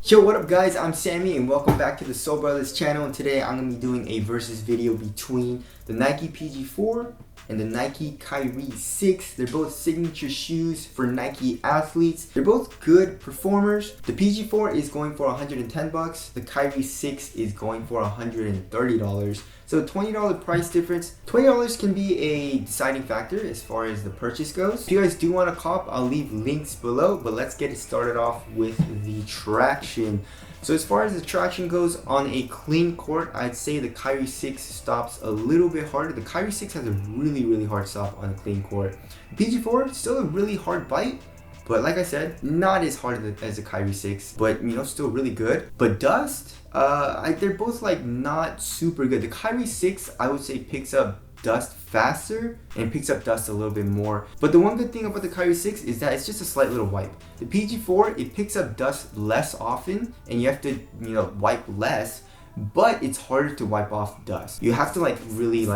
Yo, what up guys, I'm Sammy and welcome back to the Soul Brothers channel, and today I'm going to be doing a versus video between the Nike PG4 and the Nike KYRIE 6. They're both signature shoes for Nike athletes. They're both good performers. The PG4 is going for 110 bucks. The KYRIE 6 is going for $130. So $20 price difference. $20 can be a deciding factor as far as the purchase goes. If you guys do want to cop, I'll leave links below, but let's get it started off with the traction. So as far as the traction goes, on a clean court, I'd say the KYRIE 6 stops a little bit harder. The KYRIE 6 has a really hard stop on a clean court. The PG4, still a really hard bite, but like I said, not as hard as the KYRIE 6, but you know, still really good. But dust, they're both like not super good. The KYRIE 6, I would say, picks up dust faster and picks up dust a little bit more. But the one good thing about the KYRIE 6 is that it's just a slight little wipe. The PG4, it picks up dust less often and you have to, you know, wipe less, but it's harder to wipe off dust. You have to really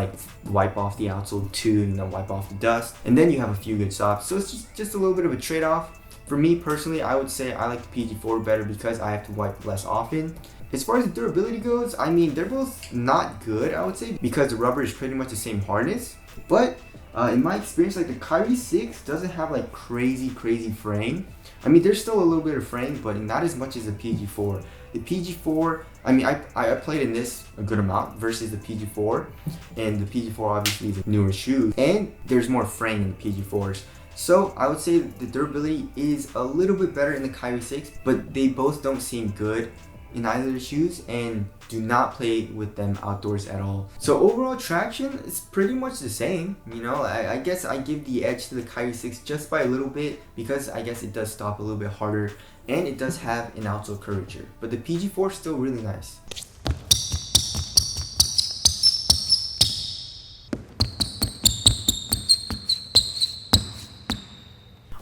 wipe off the outsole to, you know, wipe off the dust, and then you have a few good stops. So it's just a little bit of a trade-off. For me personally, I would say I like the PG4 better because I have to wipe less often. As far as the durability goes, I mean, they're both not good, I would say, because the rubber is pretty much the same hardness. But in my experience, like the KYRIE 6 doesn't have like crazy frame. I mean, there's still a little bit of frame, but not as much as the PG4. The PG4, I mean, I played in this a good amount versus the PG4, and the PG4 obviously is a newer shoe, and there's more frame in the PG4s. So I would say the durability is a little bit better in the KYRIE 6, but they both don't seem good in either of the shoes, and do not play with them outdoors at all. So overall traction is pretty much the same. You know, I guess I give the edge to the KYRIE 6 just by a little bit, because I guess it does stop a little bit harder and it does have an outsole curvature. But the PG4 is still really nice.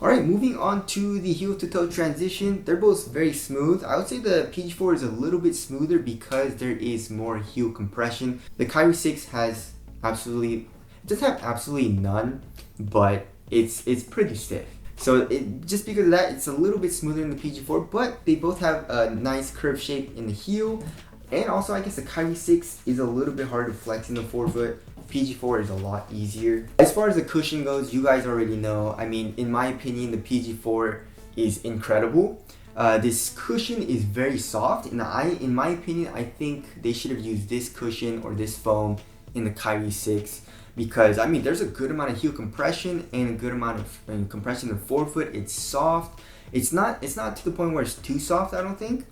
Alright, moving on to the heel to toe transition. They're both very smooth. I would say the PG4 is a little bit smoother because there is more heel compression. The KYRIE 6 has absolutely none, but it's pretty stiff. So just because of that, it's a little bit smoother than the PG4, but they both have a nice curve shape in the heel. And also, I guess the KYRIE 6 is a little bit harder to flex in the forefoot. PG4 is a lot easier. As far as the cushion goes, you guys already know. I mean, in my opinion, the PG4 is incredible. This cushion is very soft, and in my opinion, I think they should have used this cushion or this foam in the KYRIE 6, because I mean, there's a good amount of heel compression and a good amount of compression in the forefoot. It's soft. It's not to the point where it's too soft, I don't think.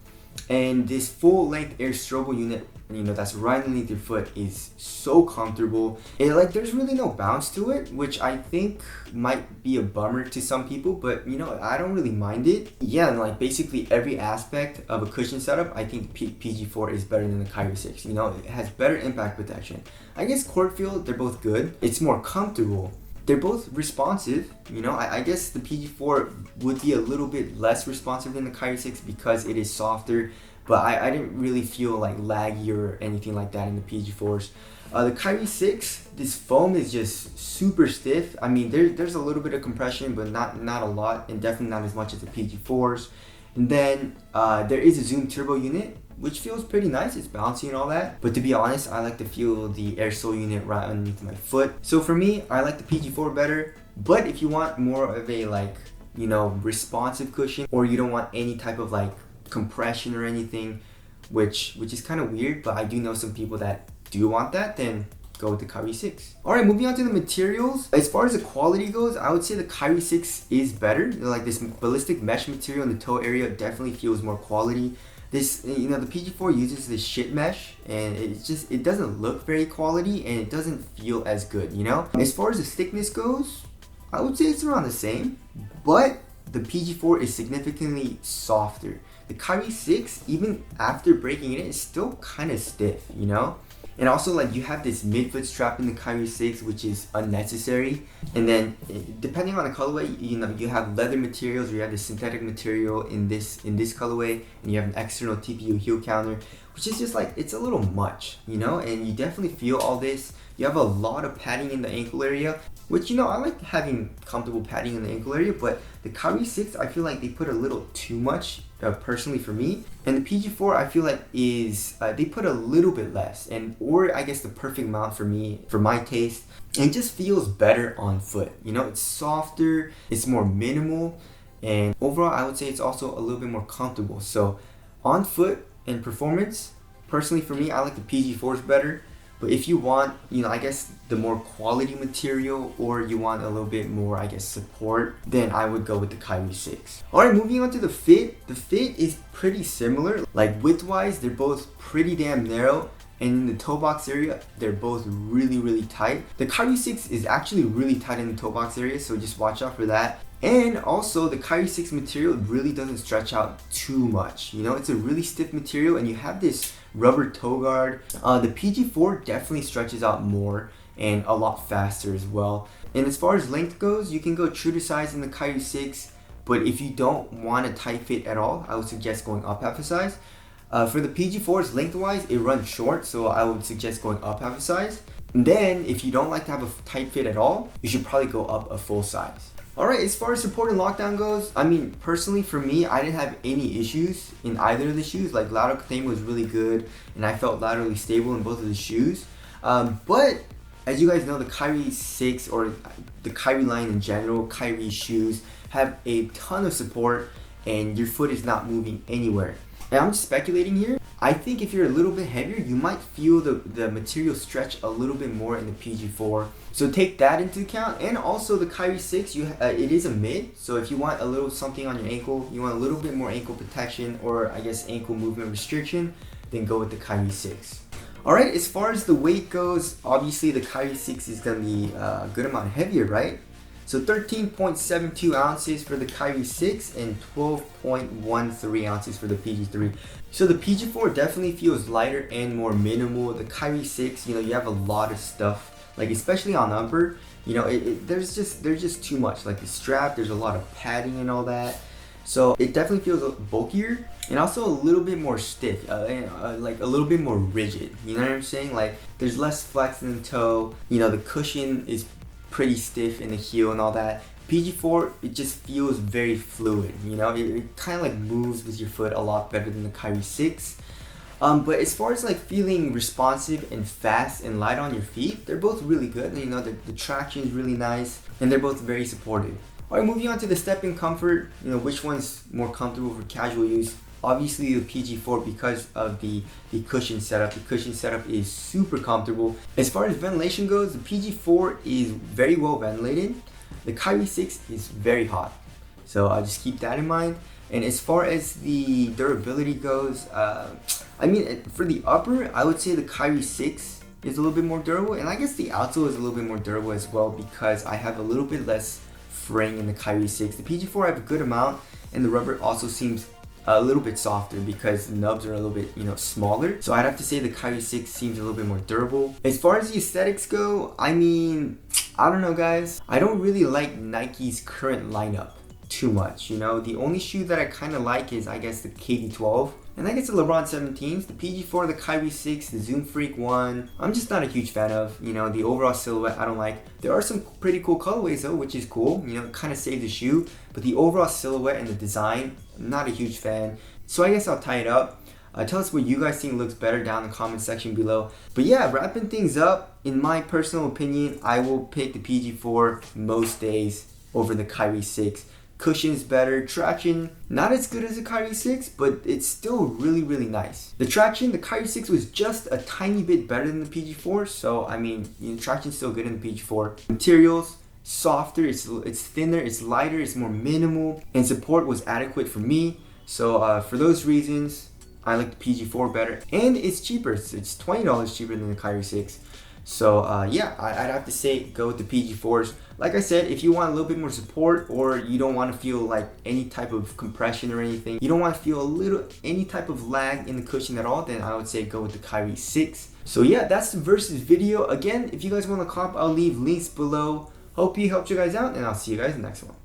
And this full length Air Strobo unit, you know, that's right underneath your foot, is so comfortable. And like, there's really no bounce to it, which I think might be a bummer to some people, but you know, I don't really mind it. Yeah, and like basically every aspect of a cushion setup, I think the PG4 is better than the KYRIE 6. You know, it has better impact protection. I guess court feel, they're both good. It's more comfortable. They're both responsive. You know, I guess the PG4 would be a little bit less responsive than the KYRIE 6 because it is softer, but I didn't really feel like laggy or anything like that in the PG4s. The KYRIE 6, this foam is just super stiff. I mean, there's a little bit of compression, but not a lot, and definitely not as much as the PG4s. And then there is a Zoom Turbo unit, which feels pretty nice. It's bouncy and all that, but to be honest, I like to feel the Air Sole unit right underneath my foot. So for me, I like the PG4 better. But if you want more of a, like, you know, responsive cushion, or you don't want any type of like compression or anything, which is kind of weird, but I do know some people that do want that, then go with the KYRIE 6. Alright, moving on to the materials. As far as the quality goes, I would say the KYRIE 6 is better. You know, like this ballistic mesh material in the toe area definitely feels more quality. This, you know, the PG4 uses this shit mesh, and it doesn't look very quality, and it doesn't feel as good, you know? As far as the thickness goes, I would say it's around the same, but the PG4 is significantly softer. The KYRIE 6, even after breaking it in, is still kind of stiff, you know? And also, like, you have this midfoot strap in the KYRIE 6, which is unnecessary. And then, depending on the colorway, you know, you have leather materials, or you have the synthetic material in this colorway, and you have an external TPU heel counter, which is just like, it's a little much, you know, and you definitely feel all this. You have a lot of padding in the ankle area, which, you know, I like having comfortable padding in the ankle area, but the KYRIE 6, I feel like they put a little too much, personally for me. And the PG4, I feel like is, they put a little bit less, or I guess the perfect amount for me, for my taste. And it just feels better on foot. You know, it's softer, it's more minimal, and overall, I would say it's also a little bit more comfortable. So on foot and performance, personally for me, I like the PG4s better. But if you want, you know, I guess the more quality material, or you want a little bit more, I guess, support, then I would go with the KYRIE 6. Alright, moving on to the fit. The fit is pretty similar. Like width-wise, they're both pretty damn narrow. And in the toe box area, they're both really, really tight. The KYRIE 6 is actually really tight in the toe box area, so just watch out for that. And also, the KYRIE 6 material really doesn't stretch out too much. You know, it's a really stiff material, and you have this rubber toe guard. The PG4 definitely stretches out more and a lot faster as well. And as far as length goes, you can go true to size in the KYRIE 6, but if you don't want a tight fit at all, I would suggest going up half a size. For the PG4s, lengthwise, it runs short, so I would suggest going up half a size. And then, if you don't like to have a tight fit at all, you should probably go up a full size. Alright, as far as support and lockdown goes, I mean, personally for me, I didn't have any issues in either of the shoes. Like, lateral containment was really good, and I felt laterally stable in both of the shoes. But, as you guys know, the KYRIE 6, or the KYRIE line in general, KYRIE shoes, have a ton of support, and your foot is not moving anywhere. And I'm just speculating here. I think if you're a little bit heavier, you might feel the material stretch a little bit more in the PG4. So take that into account. And also the KYRIE 6, it is a mid. So if you want a little something on your ankle, you want a little bit more ankle protection, or I guess ankle movement restriction, then go with the KYRIE 6. Alright, as far as the weight goes, obviously the KYRIE 6 is going to be a good amount heavier, right? So 13.72 ounces for the KYRIE 6 and 12.13 ounces for the PG3. So the PG4 definitely feels lighter and more minimal. The KYRIE 6, you know, you have a lot of stuff, like especially on upper, you know, there's just too much. Like the strap, there's a lot of padding and all that. So it definitely feels bulkier and also a little bit more stiff, like a little bit more rigid. You know what I'm saying? Like there's less flex in the toe. You know, the cushion is pretty stiff in the heel and all that. PG4, it just feels very fluid, you know, it kind of like moves with your foot a lot better than the KYRIE 6. But as far as like feeling responsive and fast and light on your feet, they're both really good. You know, the traction is really nice, and they're both very supportive. Alright, moving on to the step in comfort, you know, which one's more comfortable for casual use? Obviously the PG4, because of the cushion setup. The cushion setup is super comfortable. As far as ventilation goes, the PG4 is very well ventilated. The KYRIE 6 is very hot. So I'll just keep that in mind. And as far as the durability goes, I mean, for the upper, I would say the KYRIE 6 is a little bit more durable. And I guess the outsole is a little bit more durable as well, because I have a little bit less fraying in the KYRIE 6. The PG4 I have a good amount, and the rubber also seems a little bit softer because the nubs are a little bit, you know, smaller. So I'd have to say the KYRIE 6 seems a little bit more durable. As far as the aesthetics go, I mean, I don't know guys. I don't really like Nike's current lineup too much, you know. The only shoe that I kind of like is, I guess, the KD12. And I guess the LeBron 17s, the PG4, the KYRIE 6, the Zoom Freak 1, I'm just not a huge fan of. You know, the overall silhouette I don't like. There are some pretty cool colorways though, which is cool. You know, kind of save the shoe. But the overall silhouette and the design, I'm not a huge fan. So I guess I'll tie it up. Tell us what you guys think looks better down in the comment section below. But yeah, wrapping things up, in my personal opinion, I will pick the PG4 most days over the KYRIE 6. Cushion's better, traction not as good as the KYRIE 6, but it's still really, really nice. The traction, the KYRIE 6 was just a tiny bit better than the PG4, so I mean, you know, traction's still good in the PG4. Materials, softer, it's thinner, it's lighter, it's more minimal, and support was adequate for me. So for those reasons, I like the PG4 better, and it's cheaper. It's $20 cheaper than the KYRIE 6. So yeah, I'd have to say go with the PG4s. Like I said, if you want a little bit more support, or you don't want to feel like any type of compression or anything, you don't want to feel any type of lag in the cushion at all, then I would say go with the KYRIE 6. So yeah, that's the versus video. Again, if you guys want to comp, I'll leave links below. Hope he helped you guys out, and I'll see you guys in the next one.